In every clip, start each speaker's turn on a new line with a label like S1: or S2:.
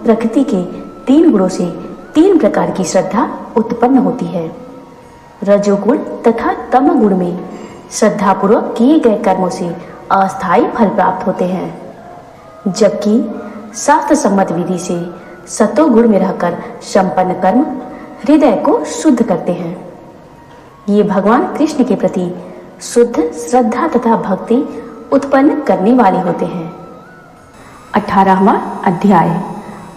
S1: प्रकृति के 3 गुणों से 3 प्रकार की श्रद्धा उत्पन्न होती है। रजोगुण तथा तमोगुण में श्रद्धापूर्वक किए गए कर्मों से अस्थायी फल प्राप्त होते हैं, जबकि शास्त्र सम्मत विधि से सतोगुण में रहकर संपन्न कर्म हृदय को शुद्ध करते हैं। ये भगवान कृष्ण के प्रति शुद्ध श्रद्धा तथा भक्ति उत्पन्न करने वाले होते हैं। 18वां अध्याय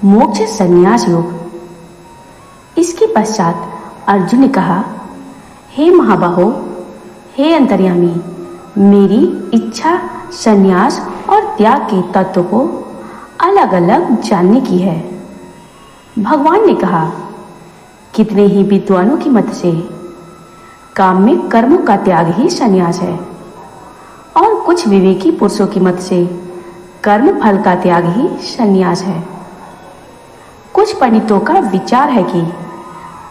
S1: मोक्ष संन्यास योग। इसके पश्चात अर्जुन ने कहा, हे महाबाहो, हे अंतर्यामी, मेरी इच्छा संन्यास और त्याग के तत्व को अलग अलग जानने की है। भगवान ने कहा, कितने ही विद्वानों की मत से काम में कर्मों का त्याग ही संन्यास है, और कुछ विवेकी पुरुषों की मत से कर्म फल का त्याग ही संन्यास है। कुछ पंडितों का विचार है कि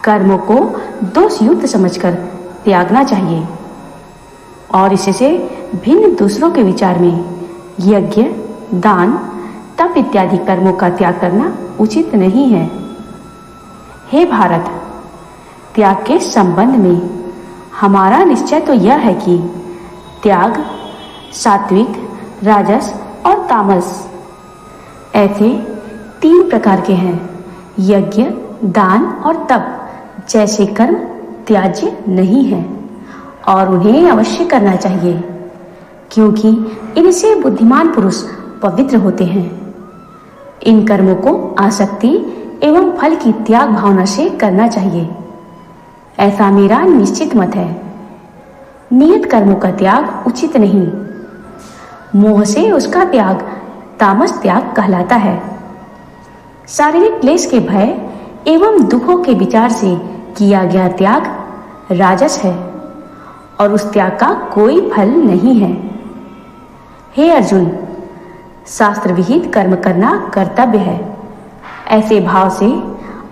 S1: कर्मों को दोषयुक्त समझकर त्यागना चाहिए, और इससे भिन्न दूसरों के विचार में यज्ञ, दान, तप इत्यादि कर्मों का त्याग करना उचित नहीं है। हे भारत, त्याग के संबंध में हमारा निश्चय तो यह है कि त्याग सात्विक, राजस और तामस ऐसे 3 प्रकार के हैं। यज्ञ, दान और तप जैसे कर्म त्याज्य नहीं है और उन्हें अवश्य करना चाहिए, क्योंकि इनसे बुद्धिमान पुरुष पवित्र होते हैं। इन कर्मों को आसक्ति एवं फल की त्याग भावना से करना चाहिए, ऐसा मेरा निश्चित मत है। नियत कर्मों का त्याग उचित नहीं, मोह से उसका त्याग तामस त्याग कहलाता है। शारीरिक क्लेश के भय एवं दुखों के विचार से किया गया त्याग राजस है, और उस त्याग का कोई फल नहीं है। हे अर्जुन, शास्त्र विहित कर्म करना कर्तव्य है। ऐसे भाव से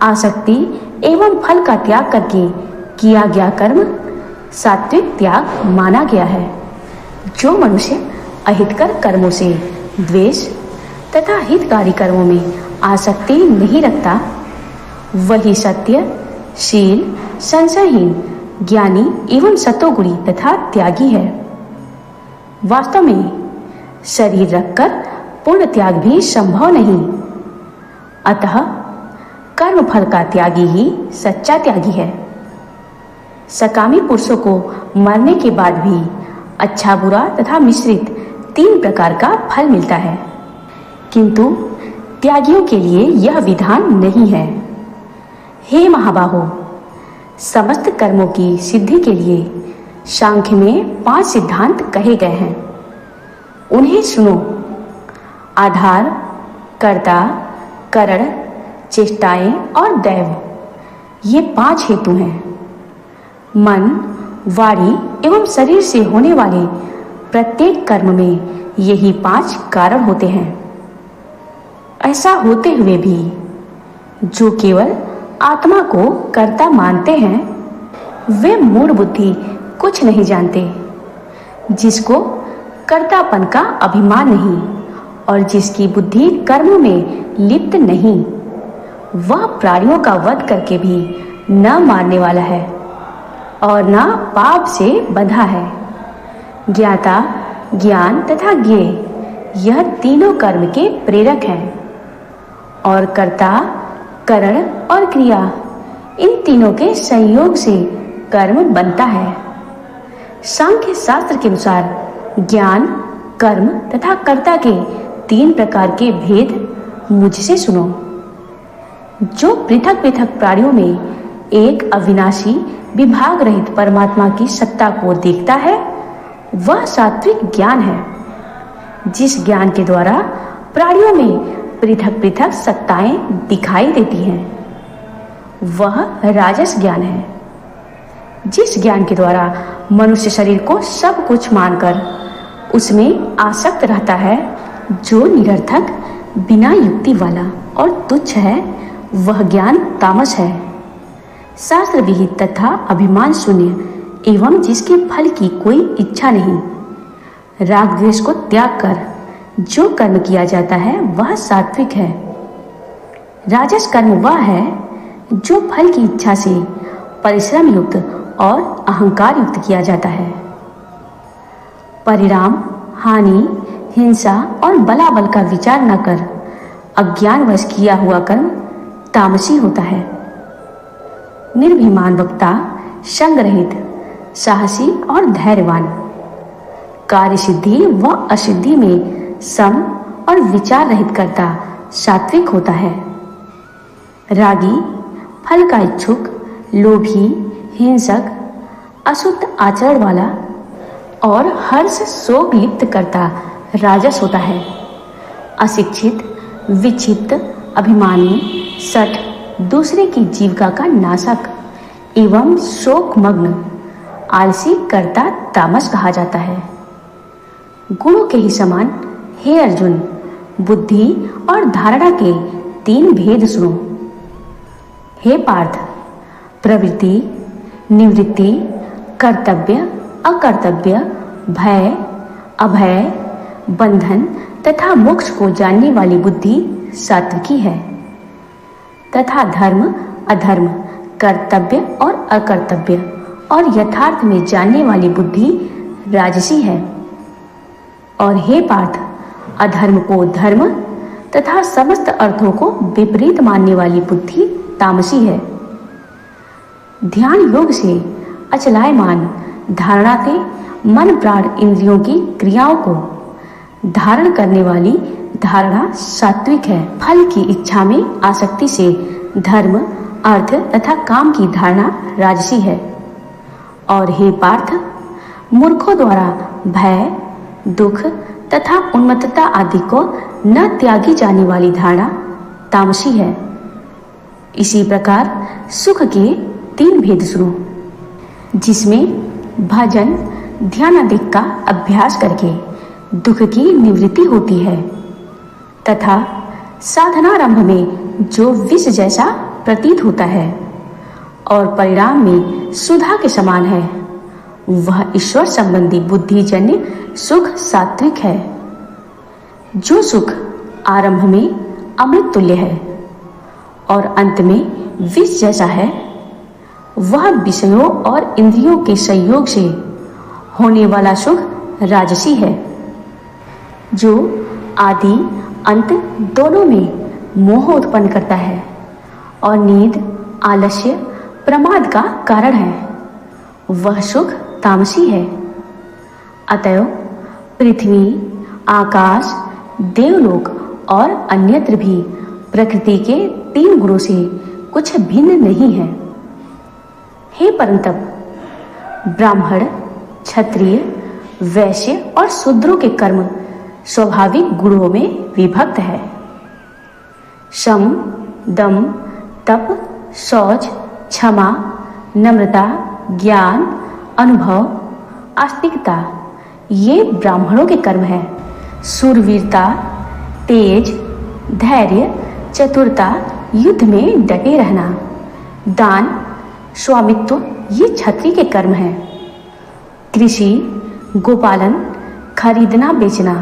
S1: आसक्ति एवं फल का त्याग करके किया गया कर्म सात्विक त्याग माना गया है। जो मनुष्य अहितकर कर्मों से द्वेष तथा हितकारी कर्मों में आसक्ति नहीं रखता, वही सत्य, शील, संशयहीन, ज्ञानी एवं सतोगुणी तथा त्यागी है। वास्तव में शरीर रखकर पूर्ण त्याग भी संभव नहीं, अतः कर्म फल का त्यागी ही सच्चा त्यागी है। सकामी पुरुषों को मरने के बाद भी अच्छा, बुरा तथा मिश्रित 3 प्रकार का फल मिलता है, किंतु त्यागियों के लिए यह विधान नहीं है। हे महाबाहो, समस्त कर्मों की सिद्धि के लिए सांख्य में 5 सिद्धांत कहे गए हैं, उन्हें सुनो। आधार, कर्ता, करण, चेष्टाएं और दैव, ये 5 हेतु हैं। मन, वाणी एवं शरीर से होने वाले प्रत्येक कर्म में यही 5 कारण होते हैं। ऐसा होते हुए भी जो केवल आत्मा को कर्ता मानते हैं, वे मूढ़ बुद्धि कुछ नहीं जानते। जिसको कर्तापन का अभिमान नहीं और जिसकी बुद्धि कर्मों में लिप्त नहीं, वह प्राणियों का वध करके भी न मारने वाला है और न पाप से बंधा है। ज्ञाता, ज्ञान तथा ज्ञेय, यह तीनों कर्म के प्रेरक हैं, और कर्ता, करण और क्रिया, इन तीनों के संयोग से कर्म बनता है। सांख्य शास्त्र के अनुसार ज्ञान, कर्म तथा कर्ता के 3 प्रकार के भेद मुझसे सुनो। जो पृथक पृथक प्राणियों में एक अविनाशी विभाग रहित परमात्मा की सत्ता को देखता है, वह सात्विक ज्ञान है। जिस ज्ञान के द्वारा प्राणियों में पृथक पृथक सत्ताएं दिखाई देती हैं, वह राजस ज्ञान है। जिस ज्ञान के द्वारा मनुष्य शरीर को सब कुछ मानकर उसमें आसक्त रहता है, जो निरर्थक, बिना युक्ति वाला और तुच्छ है, वह ज्ञान तामस है। शास्त्र विहित तथा अभिमान शून्य एवं जिसके फल की कोई इच्छा नहीं, राग द्वेष को त्याग कर जो कर्म किया जाता है, वह सात्विक है। राजस कर्म वह है जो फल की इच्छा से परिश्रम युक्त और अहंकार युक्त किया जाता है। परिणाम, हानि, हिंसा और बलाबल का विचार न कर अज्ञानवश किया हुआ कर्म तामसी होता है। निर्भिमान वक्ता, संग रहित, साहसी और धैर्यवान, कार्य सिद्धि व असिद्धि में सम और विचार रहित करता सात्विक होता है। रागी, फल का इच्छुक, लोभी, हिंसक, अशुद्ध आचरण वाला और हर्ष शोक लिप्त करता राजस होता है। अशिक्षित, विक्षिप्त, अभिमानी, सठ, दूसरे की जीविका का नाशक एवं शोकमग्न आलसी करता तामस कहा जाता है। गुणों के ही समान हे अर्जुन, बुद्धि और धारणा के 3 भेद सुनो। हे पार्थ, प्रवृत्ति, निवृत्ति, कर्तव्य, अकर्तव्य, भय, अभय, बंधन तथा मोक्ष को जानने वाली बुद्धि सात्विकी है, तथा धर्म, अधर्म, कर्तव्य और अकर्तव्य और यथार्थ में जानने वाली बुद्धि राजसी है। और हे पार्थ, अधर्म को धर्म तथा समस्त अर्थों को विपरीत मानने वाली बुद्धि तामसी है। ध्यान योग से अचलायमान धारणा से मन प्राण इंद्रियों की क्रियाओं को धारण करने वाली धारणा सात्विक है। फल की इच्छा में आसक्ति से धर्म, अर्थ तथा काम की धारणा राजसी है। और हे पार्थ, मूर्खों द्वारा भय, दुख तथा उन्मत्तता आदि को न त्यागी जाने वाली धारणा तामसी है। इसी प्रकार सुख के 3 भेद सुनो, जिसमें भजन, ध्यान आदि का अभ्यास करके दुख की निवृत्ति होती है, तथा साधनारंभ में जो विष जैसा प्रतीत होता है और परिणाम में सुधा के समान है, वह ईश्वर संबंधी बुद्धिजन्य सुख सात्विक है। जो सुख आरंभ में अमृत तुल्य है और अंत में विष जैसा है, वह विषयों और इंद्रियों के संयोग से होने वाला सुख राजसी है। जो आदि अंत दोनों में मोह उत्पन्न करता है और नींद, आलस्य, प्रमाद का कारण है, वह सुख तामसी है। अतएव पृथ्वी, आकाश, देवलोक और अन्यत्र भी प्रकृति के 3 गुणों से कुछ भिन्न नहीं है। हे परंतप, ब्राह्मण, क्षत्रिय, वैश्य और शूद्रों के कर्म स्वाभाविक गुणों में विभक्त है। शम, दम, तप, शौच, क्षमा, नम्रता, ज्ञान, अनुभव, आस्तिकता ये ब्राह्मणों के कर्म है। शूरवीरता, तेज, धैर्य, चतुरता, युद्ध में डटे रहना, दान, स्वामित्व ये क्षत्रिय के कर्म है। कृषि, गोपालन, खरीदना बेचना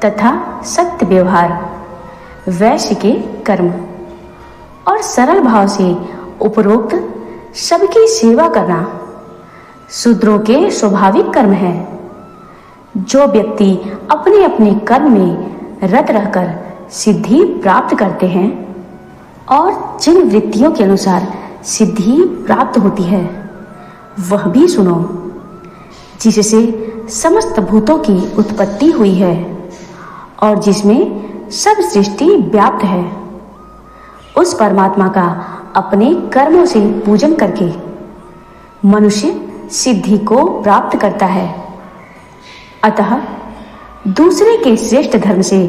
S1: तथा सत्य व्यवहार वैश्य के कर्म। और सरल भाव से उपरोक्त सबकी सेवा करना शूद्रों के स्वाभाविक कर्म है। जो व्यक्ति अपने अपने कर्म में रत रहकर सिद्धि प्राप्त करते हैं और जिन वृत्तियों के अनुसार सिद्धि प्राप्त होती है, वह भी सुनो, जिससे समस्त भूतों की उत्पत्ति हुई है और जिसमें सब सृष्टि व्याप्त है। उस परमात्मा का अपने कर्मों से पूजन करके मनुष्य सिद्धि को प्राप्त करता है। अतः दूसरे के श्रेष्ठ धर्म से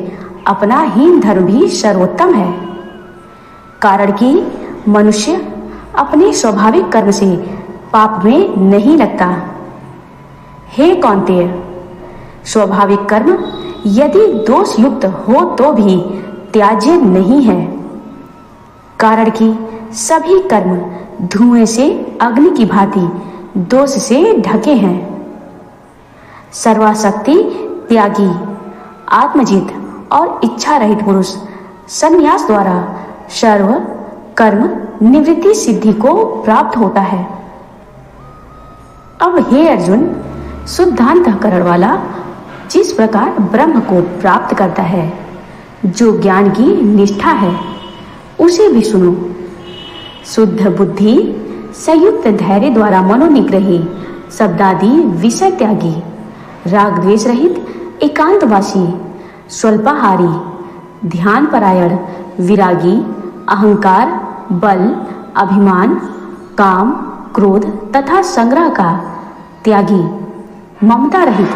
S1: अपना हीन धर्म भी सर्वोत्तम है, कारण कि मनुष्य अपने स्वाभाविक कर्म से पाप में नहीं लगता। हे कौन्तेय, स्वाभाविक कर्म यदि दोष युक्त हो तो भी त्याज्य नहीं है, कारण कि सभी कर्म धुएं से अग्नि की भांति दोष से ढके हैं। सर्वासक्ति त्यागी, आत्मजित और इच्छा रहित पुरुष संन्यास द्वारा सर्व कर्म निवृत्ति सिद्धि को प्राप्त होता है। अब हे अर्जुन, शुद्धांतःकरण वाला जिस प्रकार ब्रह्म को प्राप्त करता है, जो ज्ञान की निष्ठा है, उसे भी सुनो। शुद्ध बुद्धि संयुक्त धैर्य द्वारा मनोनिग्रही, शब्दादि विषय त्यागी, राग द्वेष रहित, एकांतवासी, स्वल्पाहारी, ध्यान परायण, विरागी, अहंकार, बल, अभिमान, काम, क्रोध तथा संग्रह का त्यागी, ममता रहित,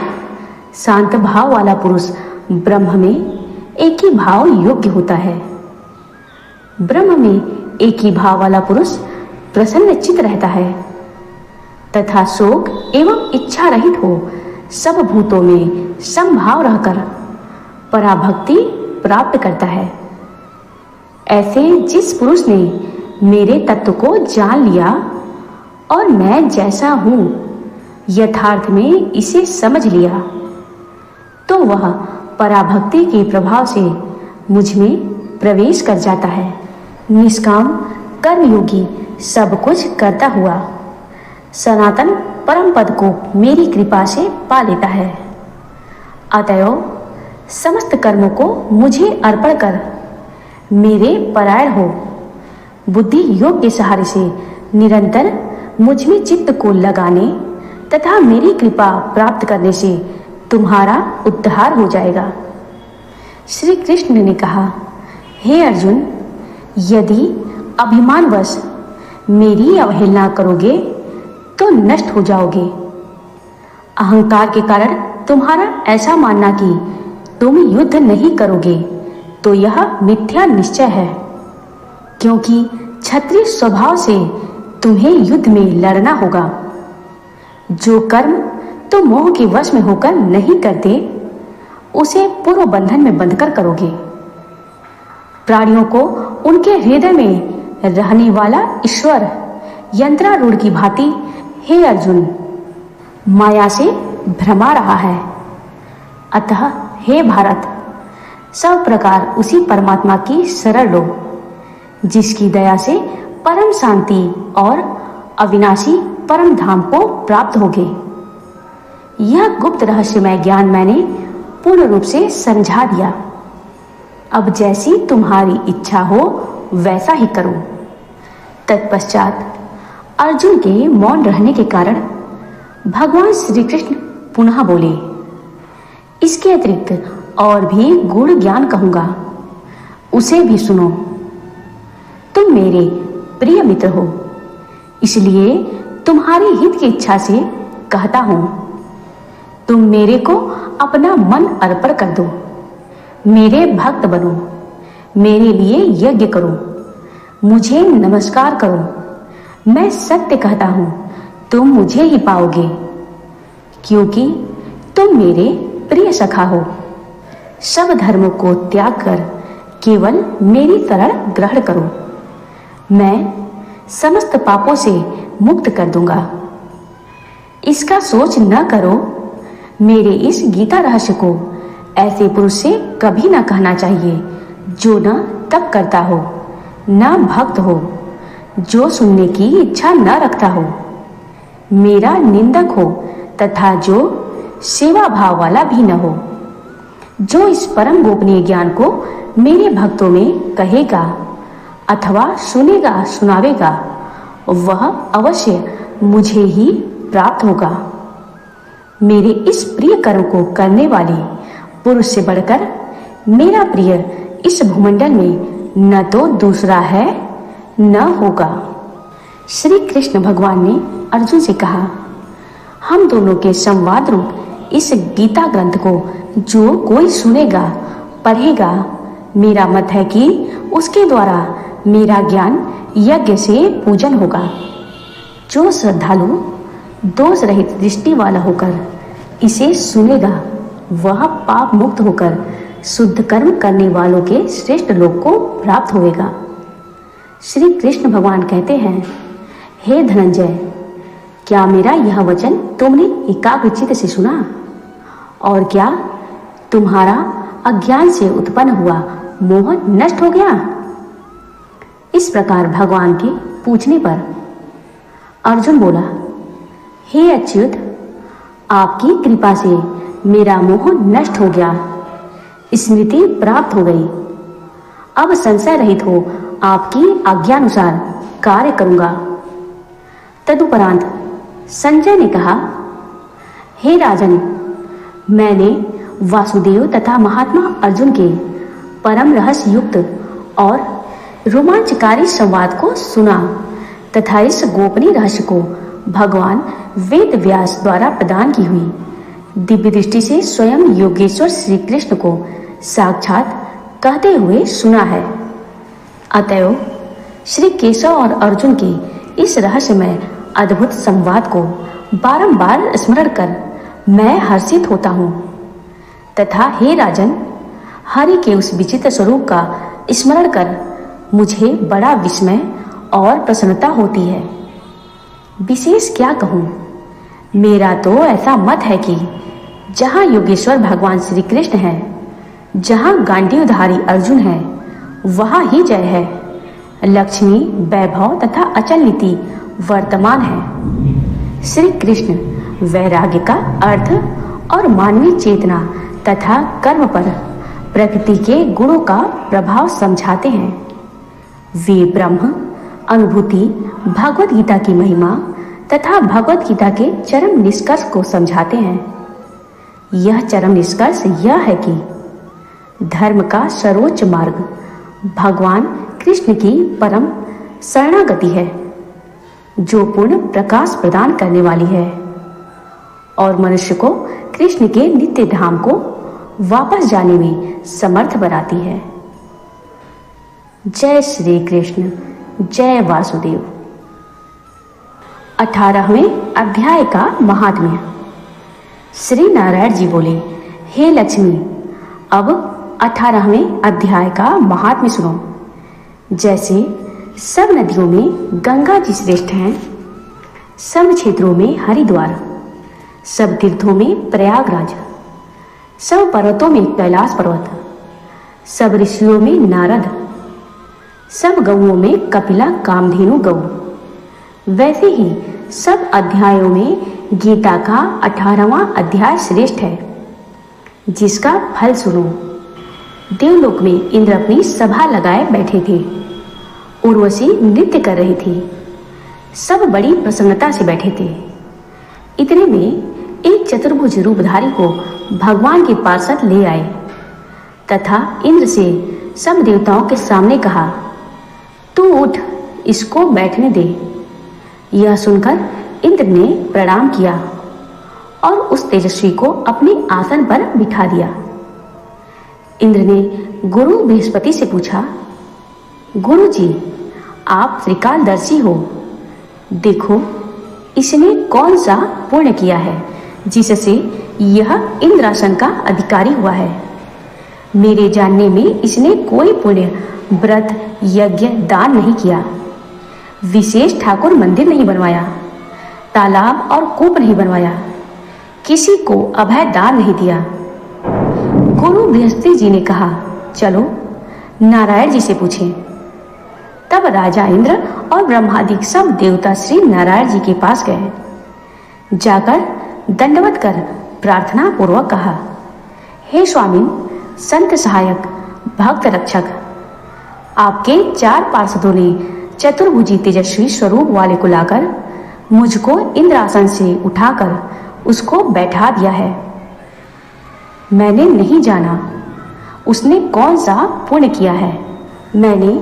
S1: शांत भाव वाला पुरुष ब्रह्म में एक ही भाव योग्य होता है। ब्रह्म में एक ही भाव वाला पुरुष प्रसन्न चित्त रहता है तथा शोक एवं इच्छा रहित हो सब भूतों में समभाव रहकर पराभक्ति प्राप्त करता है। ऐसे जिस पुरुष ने मेरे तत्व को जान लिया और मैं जैसा हूं यथार्थ में इसे समझ लिया, तो वह पराभक्ति के प्रभाव से मुझ में प्रवेश कर जाता है। निष्काम कर्मयोगी सब कुछ करता हुआ सनातन परम पद को मेरी कृपा से पा लेता है। अतएव समस्त कर्मों को मुझे अर्पण कर मेरे परायण हो। बुद्धि योग के सहारे से निरंतर मुझ में चित्त को लगाने तथा मेरी कृपा प्राप्त करने से तुम्हारा उद्धार हो जाएगा। श्री कृष्ण ने कहा, हे अर्जुन, यदि अभिमानवश मेरी अवहेलना करोगे तो नष्ट हो जाओगे। अहंकार के कारण तुम्हारा ऐसा मानना कि तुम युद्ध नहीं करोगे तो यह मिथ्या निश्चय है, क्योंकि क्षत्रिय स्वभाव से तुम्हें युद्ध में लड़ना होगा। जो कर्म तुम मोह के वश में होकर नहीं करते, उसे पूर्व बंधन में बंधकर करोगे। प्राणियों को उनके हृदय में रहने वाला ईश्वर यंत्रारूढ़ की भांति, हे अर्जुन, माया से भ्रमा रहा है। अतः हे भारत, सब प्रकार उसी परमात्मा की शरण लो, जिसकी दया से परम शांति और अविनाशी परम धाम को प्राप्त होगे। यह गुप्त रहस्यमय ज्ञान मैंने पूर्ण रूप से समझा दिया। अब जैसी तुम्हारी इच्छा हो वैसा ही करो। तत्पश्चात अर्जुन के मौन रहने के कारण भगवान श्री कृष्ण पुनः बोले, इसके अतिरिक्त और भी गूढ़ ज्ञान कहूंगा, उसे भी सुनो। तुम मेरे प्रिय मित्र हो, इसलिए तुम्हारे हित की इच्छा से कहता हूं। तुम मेरे को अपना मन अर्पण कर दो, मेरे भक्त बनो, मेरे लिए यज्ञ करो, मुझे नमस्कार करो। मैं सत्य कहता हूं, तुम मुझे ही पाओगे, क्योंकि तुम मेरे प्रिय सखा हो। सब धर्मों को त्याग कर केवल मेरी शरण ग्रहण करो, मैं समस्त पापों से मुक्त कर दूंगा। इसका सोच न करो। मेरे इस गीता रहस्य को ऐसे पुरुष से कभी ना कहना चाहिए जो न तप करता हो, न भक्त हो, जो सुनने की इच्छा न रखता हो, मेरा निंदक हो तथा जो सेवा भाव वाला भी न हो। जो इस परम गोपनीय ज्ञान को मेरे भक्तों में कहेगा अथवा सुनेगा सुनावेगा, वह अवश्य मुझे ही प्राप्त होगा। मेरे इस प्रिय कर्म को करने वाले पुरुष से बढ़कर मेरा प्रिय इस भूमंडल में न तो दूसरा है न होगा। श्री कृष्ण भगवान ने अर्जुन से कहा, हम दोनों के संवाद रूप इस गीता ग्रंथ को जो कोई सुनेगा पढ़ेगा, मेरा मत है कि उसके द्वारा मेरा ज्ञान यज्ञ से पूजन होगा। जो श्रद्धालु दोष रहित दृष्टि वाला होकर इसे सुनेगा, वह पाप मुक्त होकर शुद्ध कर्म करने वालों के श्रेष्ठ लोक को प्राप्त होगा। श्री कृष्ण भगवान कहते हैं, हे धनंजय, क्या मेरा यह वचन तुमने एकाग्रचित्त से सुना? और क्या तुम्हारा अज्ञान से उत्पन्न हुआ मोह नष्ट हो गया? इस प्रकार भगवान के पूछने पर अर्जुन बोला, हे अच्युत, आपकी कृपा से मेरा मोह नष्ट हो गया, स्मृति प्राप्त हो गई। अब संशय रहित हो आपकी आज्ञानुसार कार्य करूंगा। तदुपरांत संजय ने कहा, हे राजन, मैंने वासुदेव तथा महात्मा अर्जुन के परम रहस्य युक्त और रोमांचकारी संवाद को सुना तथा इस गोपनीय रहस्य को भगवान वेद व्यास द्वारा प्रदान की हुई दिव्य दृष्टि से स्वयं योगेश्वर श्री कृष्ण को साक्षात कहते हुए सुना है। अतएव श्री केशव और अर्जुन के इस रहस्यमय अद्भुत संवाद को बारंबार स्मरण कर मैं हर्षित होता हूँ तथा हे राजन, हरि के उस विचित्र स्वरूप का स्मरण कर मुझे बड़ा विस्मय और प्रसन्नता होती है। विशेष क्या कहूँ, मेरा तो ऐसा मत है कि जहाँ योगेश्वर भगवान श्री कृष्ण है, जहाँ गांडीवधारी अर्जुन है, वहाँ ही जय है। लक्ष्मी, वैभव तथा अचल नीति वर्तमान है। श्री कृष्ण वैराग्य का अर्थ और मानवीय चेतना तथा कर्म पर प्रकृति के गुणों का प्रभाव समझाते हैं। वे ब्रह्म, अनुभूति, भगवत गीता की महिमा तथा भगवत गीता के चरम निष्कर्ष को समझाते हैं। यह चरम निष्कर्ष यह है कि धर्म का सर्वोच्च मार्ग भगवान कृष्ण की परम शरणागति है, जो पूर्ण प्रकाश प्रदान करने वाली है और मनुष्य को कृष्ण के नित्य धाम को वापस जाने में समर्थ बनाती है। जय श्री कृष्ण, जय वासुदेव। 18वें अध्याय का महात्म्य। श्री नारायण जी बोले, हे लक्ष्मी, अब 18वें अध्याय का महात्म्य सुनो। जैसे सब नदियों में गंगा जी श्रेष्ठ हैं, सब क्षेत्रों में हरिद्वार, सब तीर्थों में प्रयागराज, सब पर्वतों में कैलाश पर्वत, सब ऋषियों में नारद, सब गौओं में कपिला कामधेनु गौ, वैसे ही सब अध्यायों में गीता का 18वां अध्याय श्रेष्ठ है, जिसका फल सुनो। देवलोक में इंद्र अपनी सभा लगाए बैठे थे, उर्वशी नृत्य कर रही थी, सब बड़ी प्रसन्नता से बैठे थे। इतने में एक चतुर्भुज रूपधारी को भगवान के पार्षद ले आए तथा इंद्र से सब देवताओं के सामने कहा, तू उठ, इसको बैठने दे। यह सुनकर इंद्र ने प्रणाम किया और उस तेजस्वी को अपने आसन पर बिठा दिया। इंद्र ने गुरु बृहस्पति से पूछा, गुरु जी, आप त्रिकालदर्शी हो, देखो इसने कौन सा पुण्य किया है जिससे यह इंद्रासन का अधिकारी हुआ है। मेरे जानने में इसने कोई पुण्य, व्रत, यज्ञ, दान नहीं किया, विशेष ठाकुर मंदिर नहीं बनवाया, तालाब और कूप नहीं बनवाया, किसी को अभय दान नहीं दिया। गुरु बृहस्पति जी ने कहा, चलो नारायण जी से पूछें। तब राजा इंद्र और ब्रह्मादि सब देवता श्री नारायण जी के पास गए। जाकर दंडवत कर प्रार्थना पूर्वक कहा, हे स्वामी, संत सहायक, भक्त रक्षक, आपके 4 पार्षदों ने चतुर्भुजी तेजस्वी स्वरूप वाले को लाकर मुझको इंद्रासन से उठाकर उसको बैठा दिया है। मैंने नहीं जाना उसने कौन सा पुण्य किया है। मैंने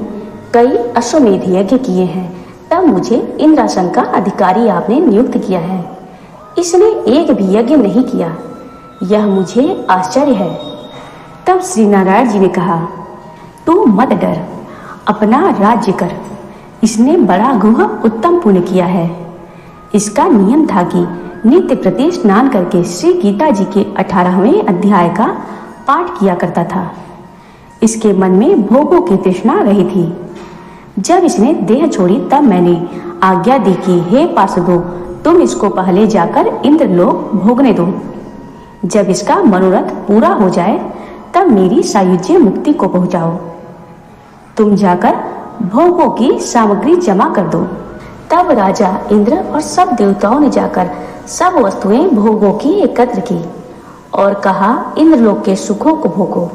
S1: कई अश्वमेध यज्ञ किए हैं, तब मुझे इंद्रासन का अधिकारी आपने नियुक्त किया है। इसने एक भी यज्ञ नहीं किया, यह मुझे आश्चर्य है। तब श्री नारायण जी ने कहा, तू मत डर, अपना राज्य कर, इसने बड़ा गुह उत्तम पुण्य किया है। इसका नियम था कि नित्य प्रति स्नान करके श्री गीता जी के 18वें अध्याय का पाठ किया करता था। इसके मन में भोगों की तृष्णा रही थी। जब इसने देह छोड़ी तब मैंने आज्ञा दी कि हे पार्षदों, तुम इसको पहले जाकर इंद्रलोक भोगने दो। जब इसका मनोरथ पूरा हो जाए तब मेरी सायुज्य मुक्ति को पहुंचाओ। तुम जाकर भोगों की सामग्री जमा कर दो। तब राजा इंद्र और सब देवताओं ने जाकर सब वस्तुएं भोगों की एकत्र की और कहा, इंद्रलोक के सुखों को भोगो।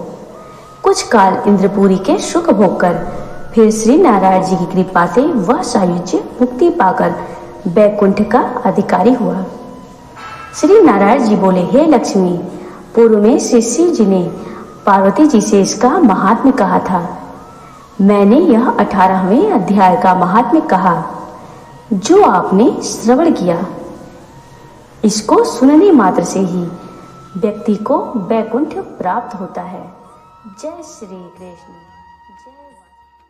S1: कुछ काल इंद्रपुरी के सुख भोगकर फिर श्री नारायण जी की कृपा से वह सायुज्य मुक्ति पाकर बैकुंठ का अधिकारी हुआ। श्री नारायण जी बोले, हे लक्ष्मी, पूर्व में श्री शिव जी ने पार्वती जी से इसका महात्म्य कहा था। मैंने यह 18वें अध्याय का महात्म्य कहा जो आपने श्रवण किया। इसको सुनने मात्र से ही व्यक्ति को बैकुंठ प्राप्त होता है। जय श्री कृष्ण।